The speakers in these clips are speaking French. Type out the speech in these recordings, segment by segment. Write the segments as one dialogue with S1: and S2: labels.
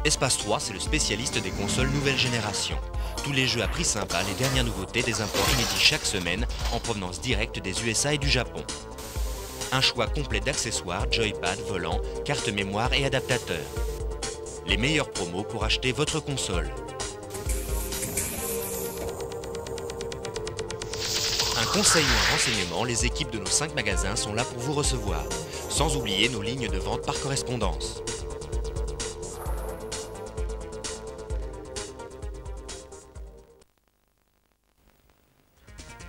S1: Espace 3, c'est le spécialiste des consoles nouvelle génération. Tous les jeux à prix sympa, les dernières nouveautés, des imports inédits chaque semaine en provenance directe des USA et du Japon. Un choix complet d'accessoires, joypad, volant, carte mémoire et adaptateur. Les meilleures promos pour acheter votre console. Un conseil ou un renseignement, les équipes de nos 5 magasins sont là pour vous recevoir. Sans oublier nos lignes de vente par correspondance.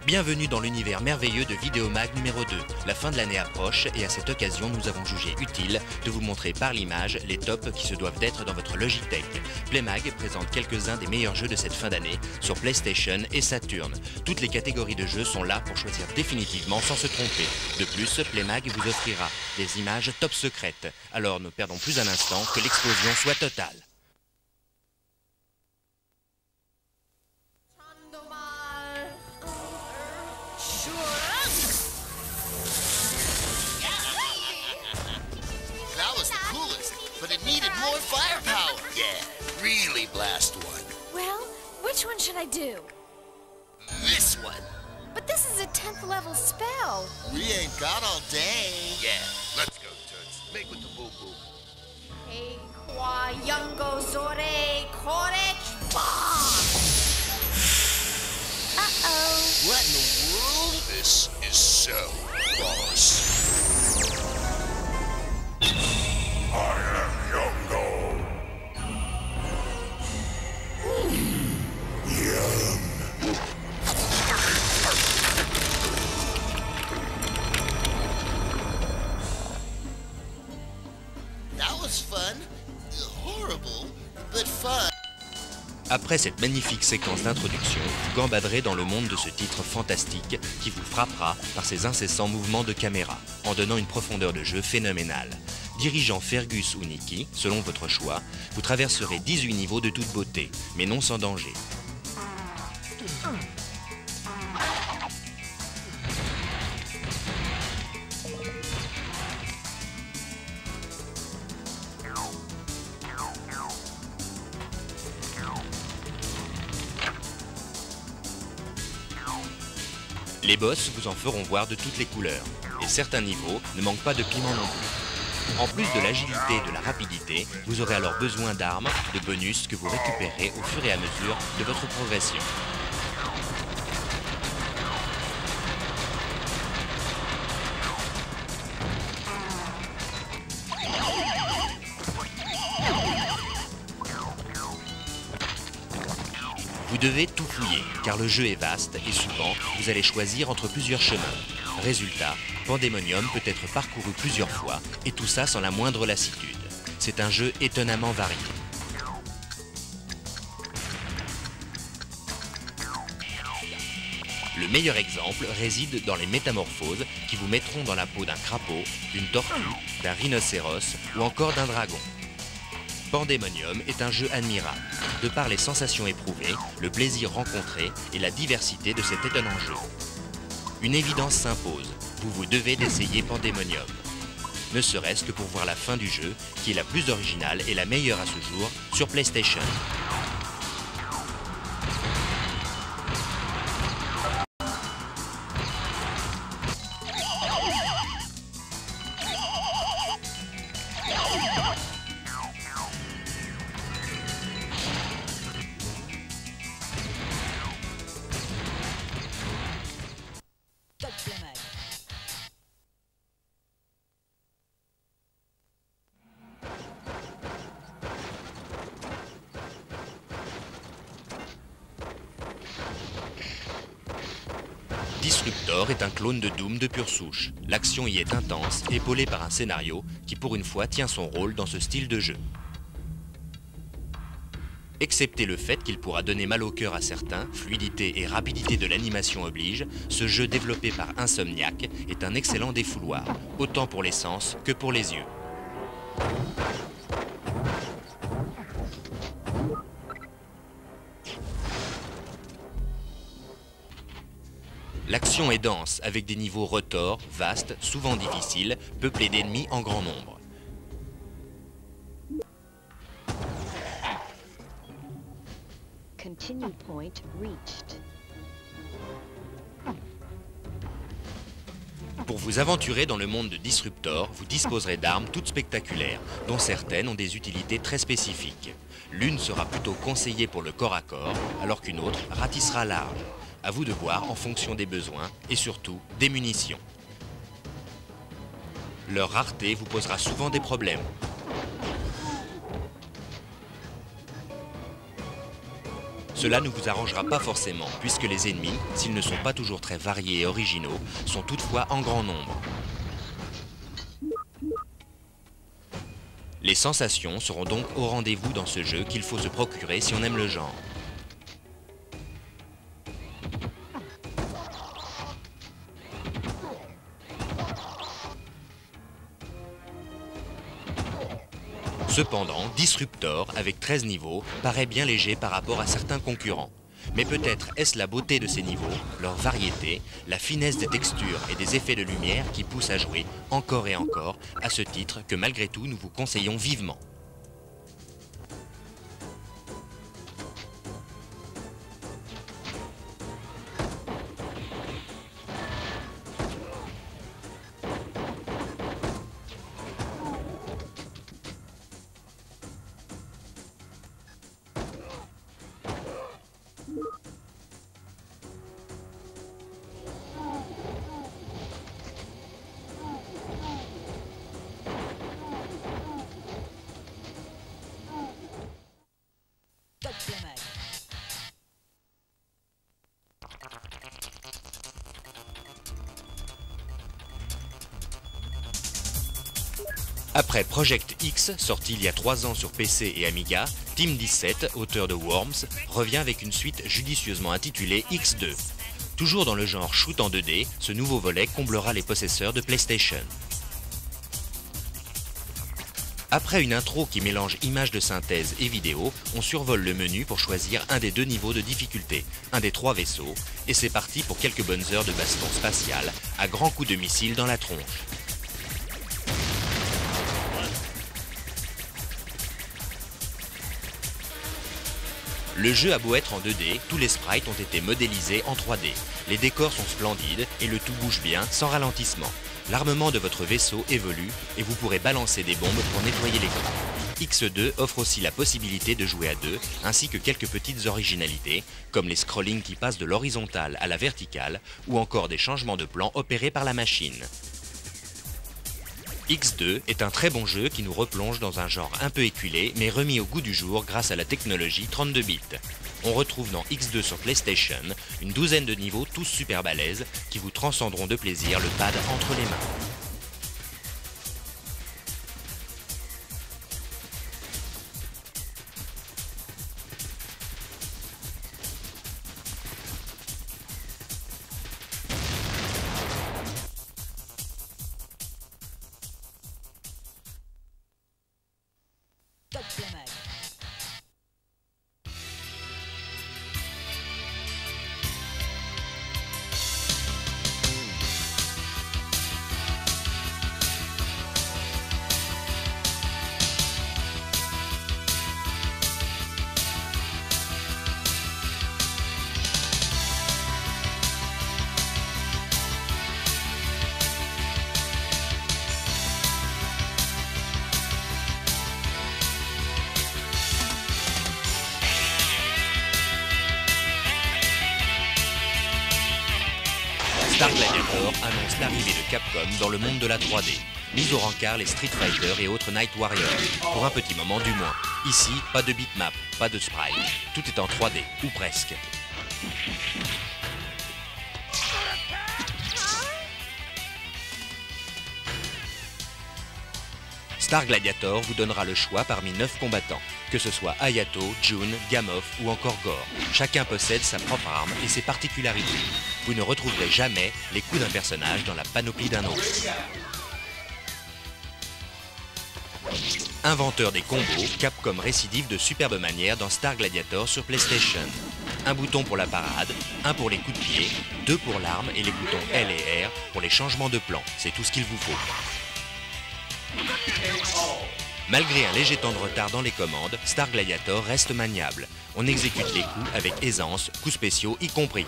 S1: Bienvenue dans l'univers merveilleux de Vidéomag numéro 2. La fin de l'année approche et à cette occasion, nous avons jugé utile de vous montrer par l'image les tops qui se doivent d'être dans votre Logitech. Playmag présente quelques-uns des meilleurs jeux de cette fin d'année sur PlayStation et Saturn. Toutes les catégories de jeux sont là pour choisir définitivement sans se tromper. De plus, Playmag vous offrira des images top secrètes. Alors ne perdons plus un instant, que l'explosion soit totale.
S2: But it needed more firepower. Yeah, really blast one.
S3: Well, which one should I do?
S2: This one.
S3: But this is a 10th level spell.
S2: We ain't got all day. Yeah, let's go, Toots. Make with the boo-boo.
S3: Hey, qua yungo zore korech bomb. Uh-oh.
S2: What in the world? This is so boss.
S1: Après cette magnifique séquence d'introduction, vous gambaderez dans le monde de ce titre fantastique qui vous frappera par ses incessants mouvements de caméra, en donnant une profondeur de jeu phénoménale. Dirigeant Fergus ou Nikki, selon votre choix, vous traverserez 18 niveaux de toute beauté, mais non sans danger. Les boss vous en feront voir de toutes les couleurs, et certains niveaux ne manquent pas de piment non plus. En plus de l'agilité et de la rapidité, vous aurez alors besoin d'armes, de bonus que vous récupérez au fur et à mesure de votre progression. Vous devez tout fouiller, car le jeu est vaste et souvent, vous allez choisir entre plusieurs chemins. Résultat, Pandemonium peut être parcouru plusieurs fois, et tout ça sans la moindre lassitude. C'est un jeu étonnamment varié. Le meilleur exemple réside dans les métamorphoses qui vous mettront dans la peau d'un crapaud, d'une tortue, d'un rhinocéros ou encore d'un dragon. Pandemonium est un jeu admirable, de par les sensations éprouvées, le plaisir rencontré et la diversité de cet étonnant jeu. Une évidence s'impose, vous devez d'essayer Pandemonium. Ne serait-ce que pour voir la fin du jeu, qui est la plus originale et la meilleure à ce jour sur PlayStation. Disruptor est un clone de Doom de pure souche. L'action y est intense, épaulée par un scénario qui pour une fois tient son rôle dans ce style de jeu. Excepté le fait qu'il pourra donner mal au cœur à certains, fluidité et rapidité de l'animation oblige, ce jeu développé par Insomniac est un excellent défouloir, autant pour les sens que pour les yeux. L'action est dense, avec des niveaux retors, vastes, souvent difficiles, peuplés d'ennemis en grand nombre.
S4: Continue point reached.
S1: Pour vous aventurer dans le monde de Disruptor, vous disposerez d'armes toutes spectaculaires, dont certaines ont des utilités très spécifiques. L'une sera plutôt conseillée pour le corps à corps, alors qu'une autre ratissera large. À vous de voir en fonction des besoins et surtout des munitions. Leur rareté vous posera souvent des problèmes. Cela ne vous arrangera pas forcément, puisque les ennemis, s'ils ne sont pas toujours très variés et originaux, sont toutefois en grand nombre. Les sensations seront donc au rendez-vous dans ce jeu qu'il faut se procurer si on aime le genre. Cependant, Disruptor, avec 13 niveaux, paraît bien léger par rapport à certains concurrents. Mais peut-être est-ce la beauté de ces niveaux, leur variété, la finesse des textures et des effets de lumière qui poussent à jouer encore et encore à ce titre que malgré tout nous vous conseillons vivement. Après Project X, sorti il y a 3 ans sur PC et Amiga, Team 17, auteur de Worms, revient avec une suite judicieusement intitulée X2. Toujours dans le genre shoot en 2D, ce nouveau volet comblera les possesseurs de PlayStation. Après une intro qui mélange images de synthèse et vidéo, on survole le menu pour choisir un des 2 niveaux de difficulté, un des 3 vaisseaux, et c'est parti pour quelques bonnes heures de baston spatial, à grands coups de missiles dans la tronche. Le jeu a beau être en 2D, tous les sprites ont été modélisés en 3D. Les décors sont splendides et le tout bouge bien, sans ralentissement. L'armement de votre vaisseau évolue et vous pourrez balancer des bombes pour nettoyer l'écran. X2 offre aussi la possibilité de jouer à 2, ainsi que quelques petites originalités, comme les scrollings qui passent de l'horizontale à la verticale, ou encore des changements de plan opérés par la machine. X2 est un très bon jeu qui nous replonge dans un genre un peu éculé, mais remis au goût du jour grâce à la technologie 32 bits. On retrouve dans X2 sur PlayStation une douzaine de niveaux tous super balèzes qui vous transcenderont de plaisir le pad entre les mains. Star Gladiator annonce l'arrivée de Capcom dans le monde de la 3D. Mise au rencard les Street Fighter et autres Night Warriors, pour un petit moment du moins. Ici, pas de bitmap, pas de sprite, tout est en 3D, ou presque. Star Gladiator vous donnera le choix parmi 9 combattants, que ce soit Hayato, Jun, Gamoff ou encore Gore. Chacun possède sa propre arme et ses particularités. Vous ne retrouverez jamais les coups d'un personnage dans la panoplie d'un autre. Inventeur des combos, Capcom récidive de superbes manières dans Star Gladiator sur PlayStation. Un bouton pour la parade, un pour les coups de pied, 2 pour l'arme et les boutons L et R pour les changements de plan. C'est tout ce qu'il vous faut. Malgré un léger temps de retard dans les commandes, Star Gladiator reste maniable. On exécute les coups avec aisance, coups spéciaux y compris.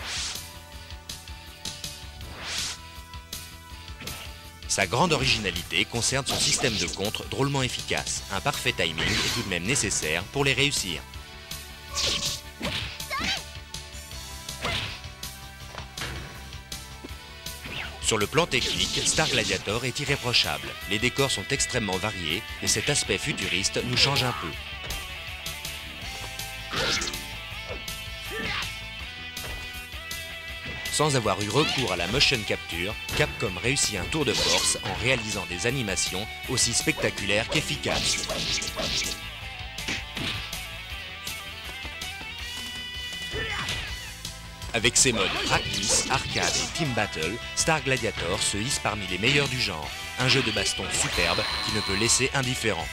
S1: Sa grande originalité concerne son système de contre drôlement efficace. Un parfait timing est tout de même nécessaire pour les réussir. Sur le plan technique, Star Gladiator est irréprochable. Les décors sont extrêmement variés et cet aspect futuriste nous change un peu. Sans avoir eu recours à la motion capture, Capcom réussit un tour de force en réalisant des animations aussi spectaculaires qu'efficaces. Avec ses modes Practice, Arcade et Team Battle, Star Gladiator se hisse parmi les meilleurs du genre. Un jeu de baston superbe qui ne peut laisser indifférent.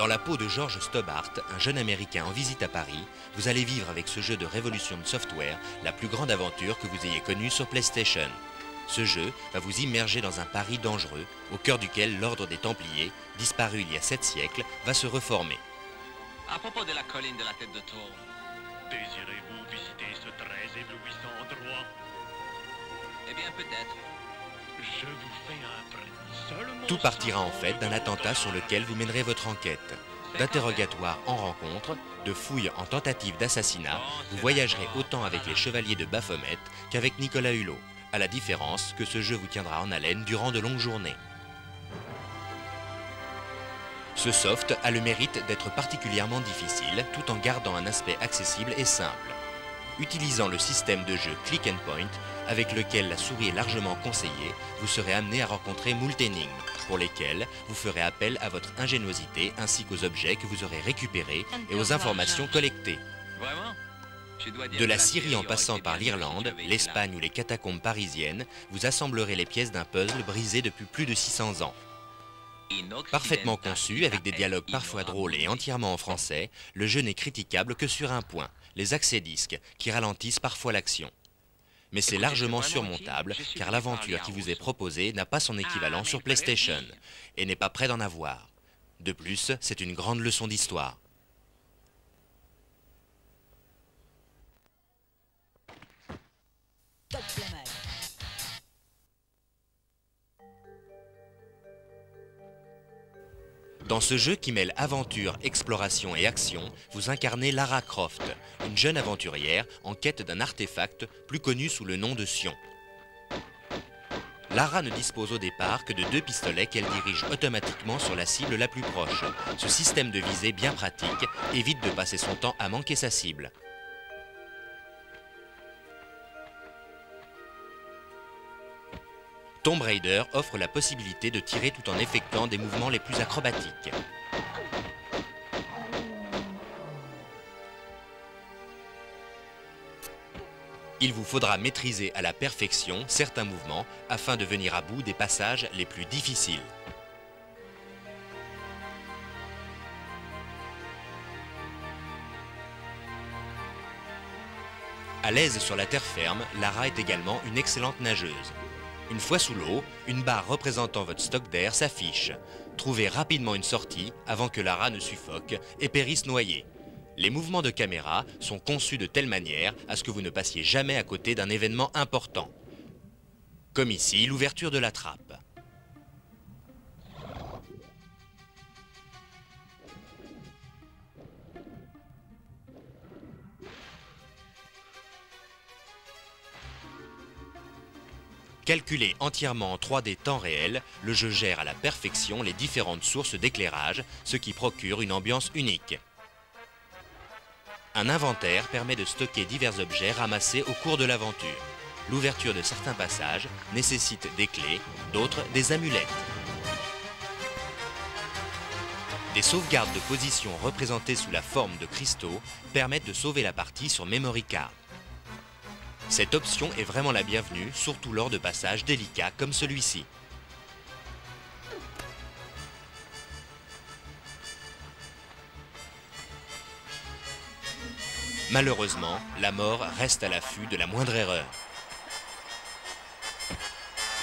S1: Dans la peau de George Stobart, un jeune Américain en visite à Paris, vous allez vivre avec ce jeu de Revolution Software la plus grande aventure que vous ayez connue sur PlayStation. Ce jeu va vous immerger dans un Paris dangereux, au cœur duquel l'ordre des Templiers, disparu il y a 7 siècles, va se reformer.
S5: À propos de la colline de la tête de tour,
S6: désirez-vous visiter ce très éblouissant endroit?
S5: eh bien peut-être.
S6: Je vous fais un prêt. Seulement
S1: Tout partira en fait d'un attentat sur lequel vous mènerez votre enquête. D'interrogatoire en rencontre, de fouilles en tentative d'assassinat, vous voyagerez autant avec les chevaliers de Baphomet qu'avec Nicolas Hulot, à la différence que ce jeu vous tiendra en haleine durant de longues journées. Ce soft a le mérite d'être particulièrement difficile tout en gardant un aspect accessible et simple. Utilisant le système de jeu Click and Point, avec lequel la souris est largement conseillée, vous serez amené à rencontrer moult énigmes, pour lesquelles vous ferez appel à votre ingéniosité ainsi qu'aux objets que vous aurez récupérés et aux informations collectées.
S5: Vraiment? Je dois dire
S1: De
S5: que
S1: la Syrie en
S5: aurait
S1: passant
S5: été
S1: par
S5: bien
S1: l'Irlande,
S5: si j'avais été
S1: l'Espagne
S5: là.
S1: ou les catacombes parisiennes, vous assemblerez les pièces d'un puzzle brisé depuis plus de 600 ans. Parfaitement conçu, avec des dialogues parfois drôles et entièrement en français, le jeu n'est critiquable que sur un point, les accès disques, qui ralentissent parfois l'action. Mais c'est
S5: Écoutez,
S1: largement
S5: c'est vraiment
S1: surmontable,
S5: utile. Je suis
S1: car
S5: venu
S1: l'aventure
S5: parler
S1: qui
S5: à
S1: vous est
S5: Rousseau.
S1: proposée n'a pas son équivalent
S5: mais
S1: sur
S5: très
S1: PlayStation,
S5: bien.
S1: et n'est pas près d'en avoir. De plus, c'est une grande leçon d'histoire. Dans ce jeu qui mêle aventure, exploration et action, vous incarnez Lara Croft, une jeune aventurière en quête d'un artefact plus connu sous le nom de Sion. Lara ne dispose au départ que de 2 pistolets qu'elle dirige automatiquement sur la cible la plus proche. Ce système de visée bien pratique évite de passer son temps à manquer sa cible. Tomb Raider offre la possibilité de tirer tout en effectuant des mouvements les plus acrobatiques. Il vous faudra maîtriser à la perfection certains mouvements afin de venir à bout des passages les plus difficiles. À l'aise sur la terre ferme, Lara est également une excellente nageuse. Une fois sous l'eau, une barre représentant votre stock d'air s'affiche. Trouvez rapidement une sortie avant que Lara ne suffoque et périsse noyée. Les mouvements de caméra sont conçus de telle manière à ce que vous ne passiez jamais à côté d'un événement important. Comme ici, l'ouverture de la trappe. Calculé entièrement en 3D temps réel, le jeu gère à la perfection les différentes sources d'éclairage, ce qui procure une ambiance unique. Un inventaire permet de stocker divers objets ramassés au cours de l'aventure. L'ouverture de certains passages nécessite des clés, d'autres des amulettes. Des sauvegardes de position représentées sous la forme de cristaux permettent de sauver la partie sur memory card. Cette option est vraiment la bienvenue, surtout lors de passages délicats comme celui-ci. Malheureusement, la mort reste à l'affût de la moindre erreur.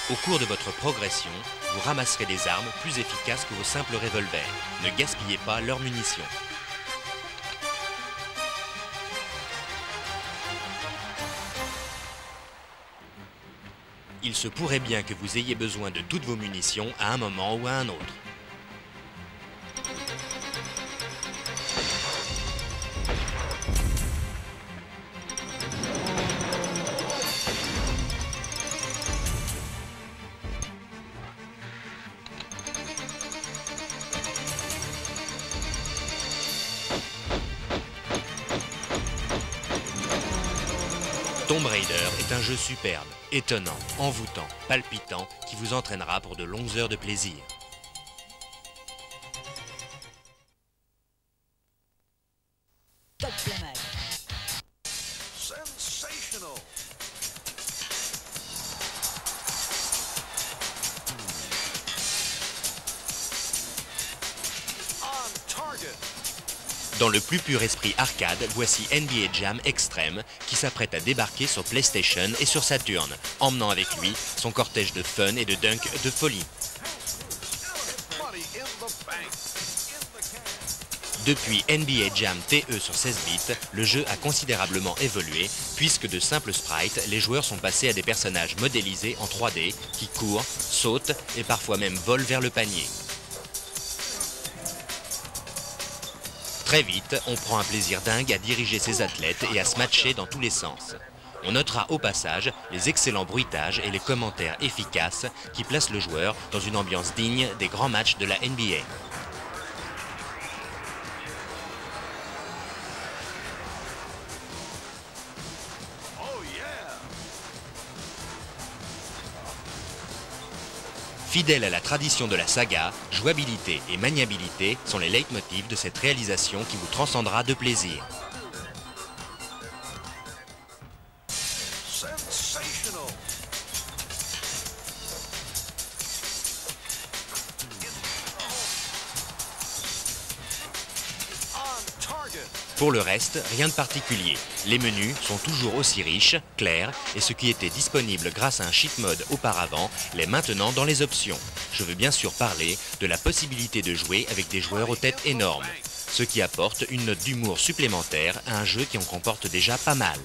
S1: Au cours de votre progression, vous ramasserez des armes plus efficaces que vos simples revolvers. Ne gaspillez pas leurs munitions. Il se pourrait bien que vous ayez besoin de toutes vos munitions à un moment ou à un autre. Tomb Raider est un jeu superbe, étonnant, envoûtant, palpitant, qui vous entraînera pour de longues heures de plaisir.
S2: Sensational! On target!
S1: Dans le plus pur esprit arcade, voici NBA Jam Extreme qui s'apprête à débarquer sur PlayStation et sur Saturn, emmenant avec lui son cortège de fun et de dunk de folie. Depuis NBA Jam TE sur 16 bits, le jeu a considérablement évolué puisque de simples sprites, les joueurs sont passés à des personnages modélisés en 3D qui courent, sautent et parfois même volent vers le panier. Très vite, on prend un plaisir dingue à diriger ses athlètes et à se matcher dans tous les sens. On notera au passage les excellents bruitages et les commentaires efficaces qui placent le joueur dans une ambiance digne des grands matchs de la NBA. Fidèle à la tradition de la saga, jouabilité et maniabilité sont les leitmotifs de cette réalisation qui vous transcendra de plaisir.
S2: Sensational! On target!
S1: Pour le reste, rien de particulier. Les menus sont toujours aussi riches, clairs, et ce qui était disponible grâce à un cheat mode auparavant l'est maintenant dans les options. Je veux bien sûr parler de la possibilité de jouer avec des joueurs aux têtes énormes, ce qui apporte une note d'humour supplémentaire à un jeu qui en comporte déjà pas mal.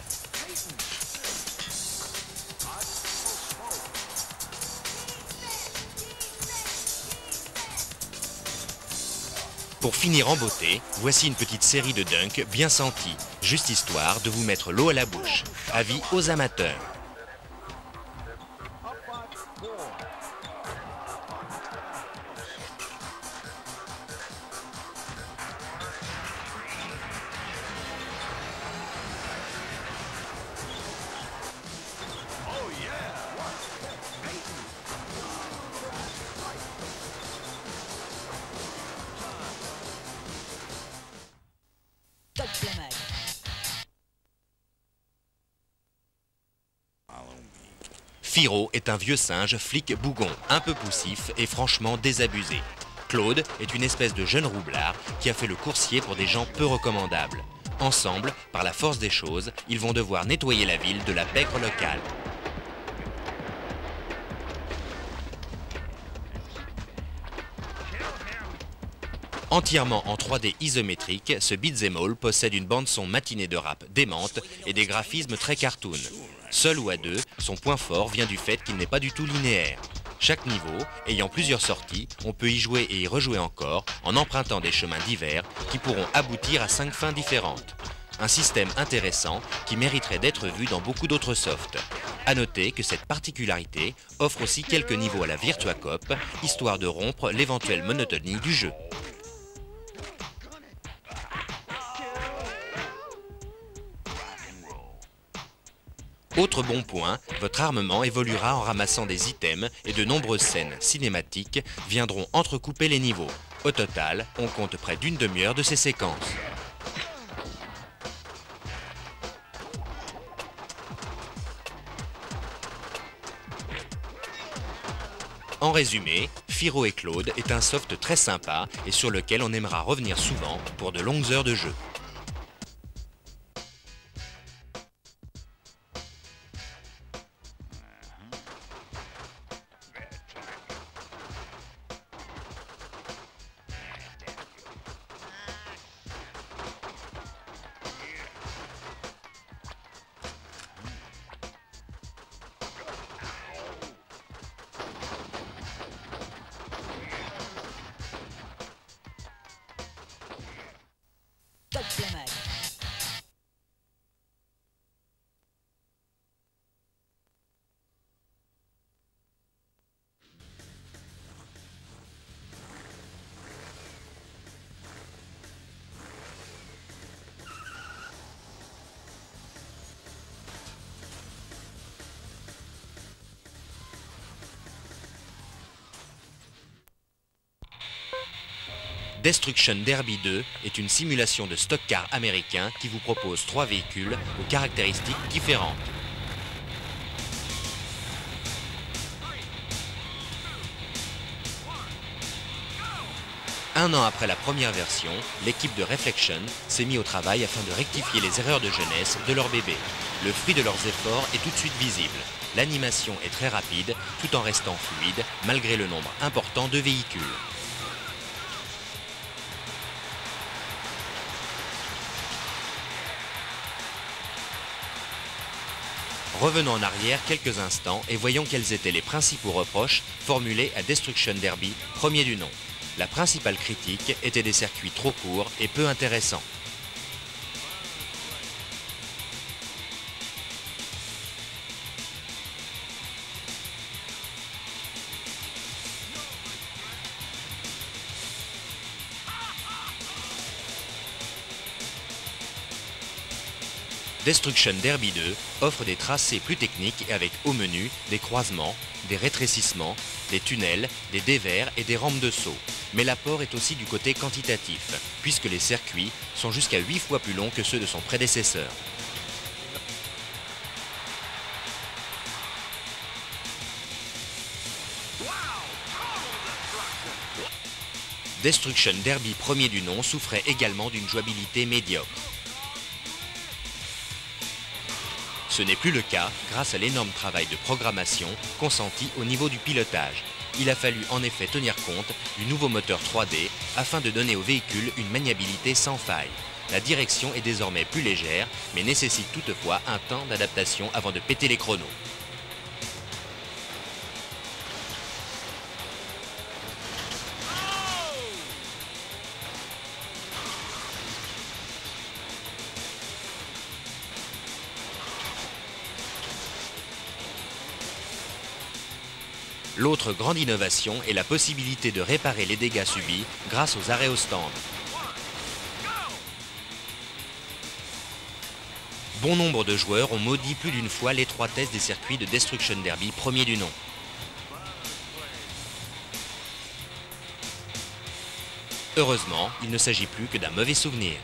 S1: Pour finir en beauté, voici une petite série de dunks bien sentis, juste histoire de vous mettre l'eau à la bouche. Avis aux amateurs. Firo est un vieux singe flic bougon, un peu poussif et franchement désabusé. Claude est une espèce de jeune roublard qui a fait le coursier pour des gens peu recommandables. Ensemble, par la force des choses, ils vont devoir nettoyer la ville de la pègre locale. Entièrement en 3D isométrique, ce beat'em all possède une bande-son matinée de rap démente et des graphismes très cartoon. Seul ou à deux, son point fort vient du fait qu'il n'est pas du tout linéaire. Chaque niveau, ayant plusieurs sorties, on peut y jouer et y rejouer encore en empruntant des chemins divers qui pourront aboutir à 5 fins différentes. Un système intéressant qui mériterait d'être vu dans beaucoup d'autres softs. A noter que cette particularité offre aussi quelques niveaux à la Virtua Cop, histoire de rompre l'éventuelle monotonie du jeu. Autre bon point, votre armement évoluera en ramassant des items et de nombreuses scènes cinématiques viendront entrecouper les niveaux. Au total, on compte près d'une demi-heure de ces séquences. En résumé, Fyro et Claude est un soft très sympa et sur lequel on aimera revenir souvent pour de longues heures de jeu. Destruction Derby 2 est une simulation de stock car américain qui vous propose 3 véhicules aux caractéristiques différentes. Un an après la première version, l'équipe de Reflection s'est mise au travail afin de rectifier les erreurs de jeunesse de leur bébé. Le fruit de leurs efforts est tout de suite visible. L'animation est très rapide tout en restant fluide malgré le nombre important de véhicules. Revenons en arrière quelques instants et voyons quels étaient les principaux reproches formulés à Destruction Derby, premier du nom. La principale critique était des circuits trop courts et peu intéressants. Destruction Derby 2 offre des tracés plus techniques et avec au menu des croisements, des rétrécissements, des tunnels, des dévers et des rampes de saut. Mais l'apport est aussi du côté quantitatif, puisque les circuits sont jusqu'à 8 fois plus longs que ceux de son prédécesseur. Destruction Derby premier du nom souffrait également d'une jouabilité médiocre. Ce n'est plus le cas grâce à l'énorme travail de programmation consenti au niveau du pilotage. Il a fallu en effet tenir compte du nouveau moteur 3D afin de donner au véhicule une maniabilité sans faille. La direction est désormais plus légère, mais nécessite toutefois un temps d'adaptation avant de péter les chronos. L'autre grande innovation est la possibilité de réparer les dégâts subis grâce aux arrêts au stand. Bon nombre de joueurs ont maudit plus d'une fois l'étroitesse des circuits de Destruction Derby premier du nom. Heureusement, il ne s'agit plus que d'un mauvais souvenir.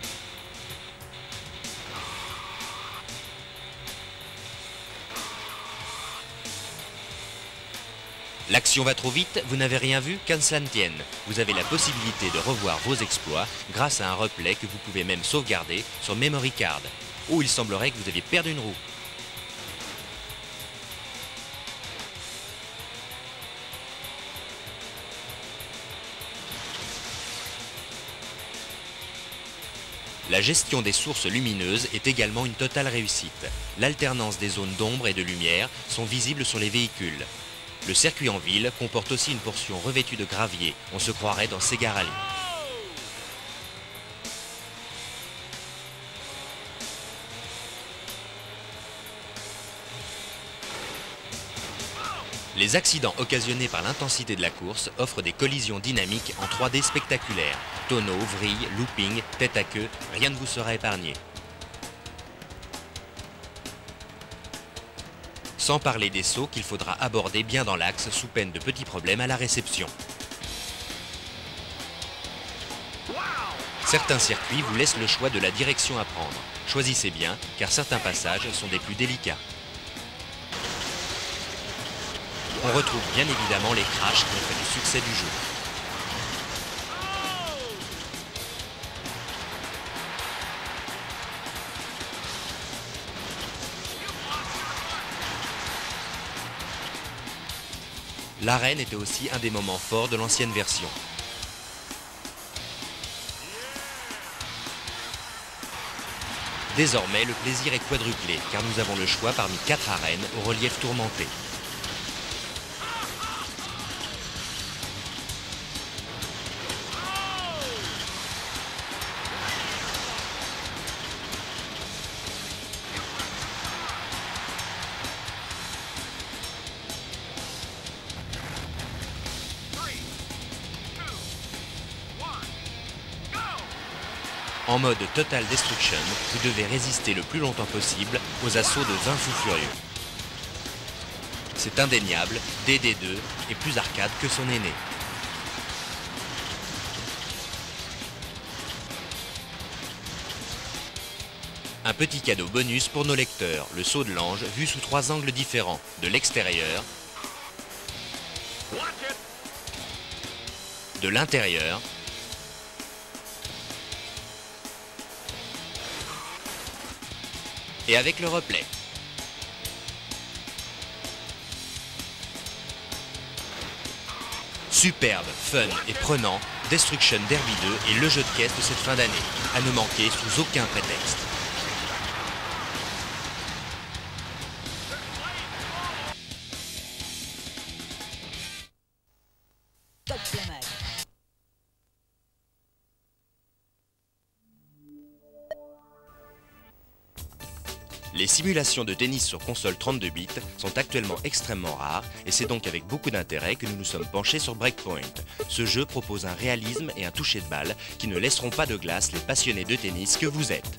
S1: L'action va trop vite, vous n'avez rien vu, qu'à cela ne tienne. Vous avez la possibilité de revoir vos exploits grâce à un replay que vous pouvez même sauvegarder sur Memory Card. Ou il semblerait que vous aviez perdu une roue. La gestion des sources lumineuses est également une totale réussite. L'alternance des zones d'ombre et de lumière sont visibles sur les véhicules. Le circuit en ville comporte aussi une portion revêtue de gravier. On se croirait dans Sega Rally. Les accidents occasionnés par l'intensité de la course offrent des collisions dynamiques en 3D spectaculaires. Tonneaux, vrilles, looping, tête à queue, rien ne vous sera épargné. Sans parler des sauts qu'il faudra aborder bien dans l'axe sous peine de petits problèmes à la réception. Certains circuits vous laissent le choix de la direction à prendre. Choisissez bien, car certains passages sont des plus délicats. On retrouve bien évidemment les crashs qui ont fait le succès du jeu. L'arène était aussi un des moments forts de l'ancienne version. Désormais, le plaisir est quadruplé, car nous avons le choix parmi 4 arènes au relief tourmenté. En mode Total Destruction, vous devez résister le plus longtemps possible aux assauts de 20 fous furieux. C'est indéniable, DD2 est plus arcade que son aîné. Un petit cadeau bonus pour nos lecteurs, le saut de l'ange vu sous 3 angles différents, de l'extérieur, de l'intérieur et avec le replay. Superbe, fun et prenant, Destruction Derby 2 est le jeu de caisse de cette fin d'année, à ne manquer sous aucun prétexte. Les simulations de tennis sur console 32 bits sont actuellement extrêmement rares et c'est donc avec beaucoup d'intérêt que nous nous sommes penchés sur Breakpoint. Ce jeu propose un réalisme et un toucher de balle qui ne laisseront pas de glace les passionnés de tennis que vous êtes.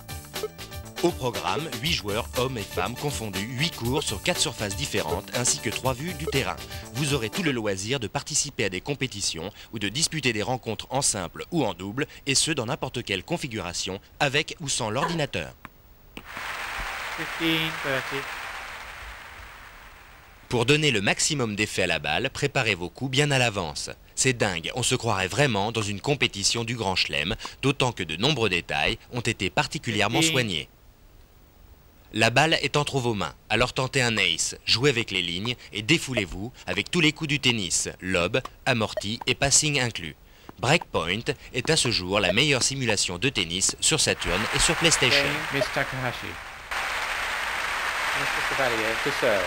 S1: Au programme, 8 joueurs, hommes et femmes confondus, 8 cours sur 4 surfaces différentes ainsi que 3 vues du terrain. Vous aurez tout le loisir de participer à des compétitions ou de disputer des rencontres en simple ou en double et ce dans n'importe quelle configuration avec ou sans l'ordinateur.
S7: 15, 30.
S1: Pour donner le maximum d'effet à la balle, préparez vos coups bien à l'avance. C'est dingue, on se croirait vraiment dans une compétition du Grand Chelem, d'autant que de nombreux détails ont été particulièrement soignés. La balle est entre vos mains, alors tentez un ace, jouez avec les lignes et défoulez-vous avec tous les coups du tennis, lob, amorti et passing inclus. Breakpoint est à ce jour la meilleure simulation de tennis sur Saturn et sur PlayStation.
S7: Game, Miss Takahashi. Mr. Chevalier to serve.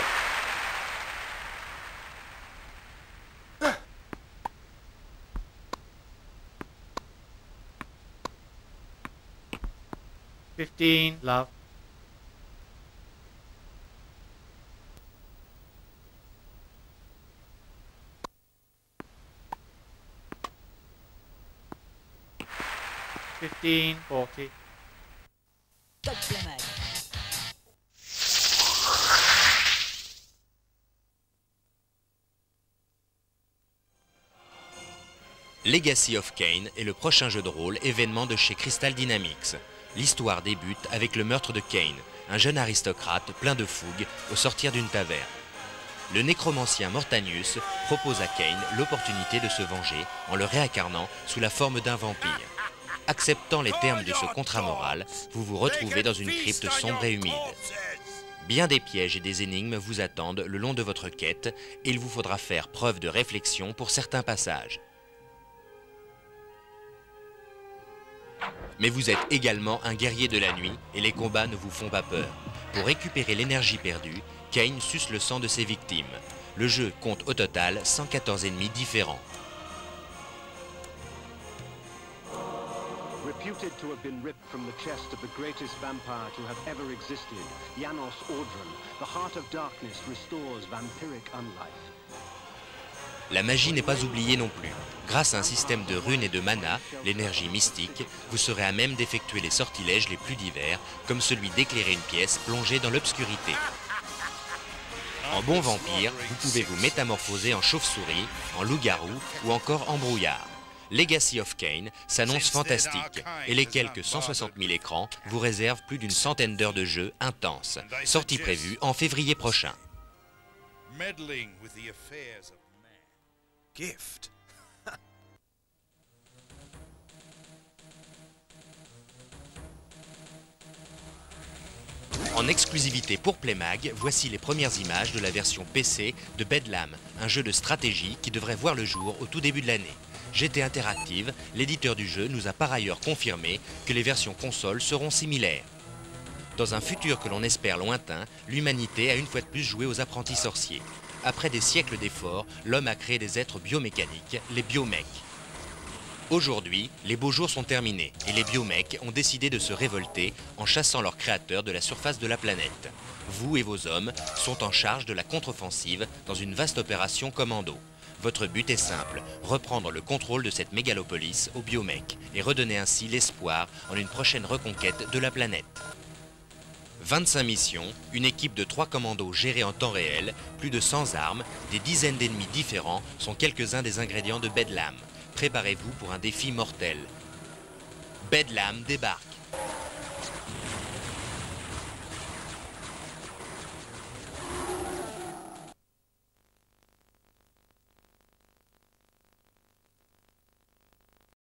S7: Love. $15, $40.
S1: Legacy of Kain est le prochain jeu de rôle événement de chez Crystal Dynamics. L'histoire débute avec le meurtre de Kain, un jeune aristocrate plein de fougue au sortir d'une taverne. Le nécromancien Mortanius propose à Kain l'opportunité de se venger en le réincarnant sous la forme d'un vampire. Acceptant les termes de ce contrat moral, vous vous retrouvez dans une crypte sombre et humide. Bien des pièges et des énigmes vous attendent le long de votre quête et il vous faudra faire preuve de réflexion pour certains passages. Mais vous êtes également un guerrier de la nuit et les combats ne vous font pas peur. Pour récupérer l'énergie perdue, Kane suce le sang de ses victimes. Le jeu compte au total 114 ennemis différents.
S8: Reputed to have been ripped from the chest of the greatest vampire to have ever existed, Janos Audron, the heart of darkness restores vampiric unlife.
S1: La magie n'est pas oubliée non plus. Grâce à un système de runes et de mana, l'énergie mystique, vous serez à même d'effectuer les sortilèges les plus divers, comme celui d'éclairer une pièce plongée dans l'obscurité. En bon vampire, vous pouvez vous métamorphoser en chauve-souris, en loup-garou ou encore en brouillard. Legacy of Kain s'annonce fantastique et les quelques 160 000 écrans vous réservent plus d'une centaine d'heures de jeu intense. Sortie prévue en février prochain.
S6: Meddling with the affairs of man. Gift.
S1: En exclusivité pour Playmag, voici les premières images de la version PC de Bedlam, un jeu de stratégie qui devrait voir le jour au tout début de l'année. GT Interactive, l'éditeur du jeu, nous a par ailleurs confirmé que les versions consoles seront similaires. Dans un futur que l'on espère lointain, l'humanité a une fois de plus joué aux apprentis sorciers. Après des siècles d'efforts, l'homme a créé des êtres biomécaniques, les biomecs. Aujourd'hui, les beaux jours sont terminés et les biomecs ont décidé de se révolter en chassant leurs créateurs de la surface de la planète. Vous et vos hommes sont en charge de la contre-offensive dans une vaste opération commando. Votre but est simple, reprendre le contrôle de cette mégalopolis aux biomecs et redonner ainsi l'espoir en une prochaine reconquête de la planète. 25 missions, une équipe de 3 commandos gérés en temps réel, plus de 100 armes, des dizaines d'ennemis différents sont quelques-uns des ingrédients de Bedlam. Préparez-vous pour un défi mortel. Bedlam débarque.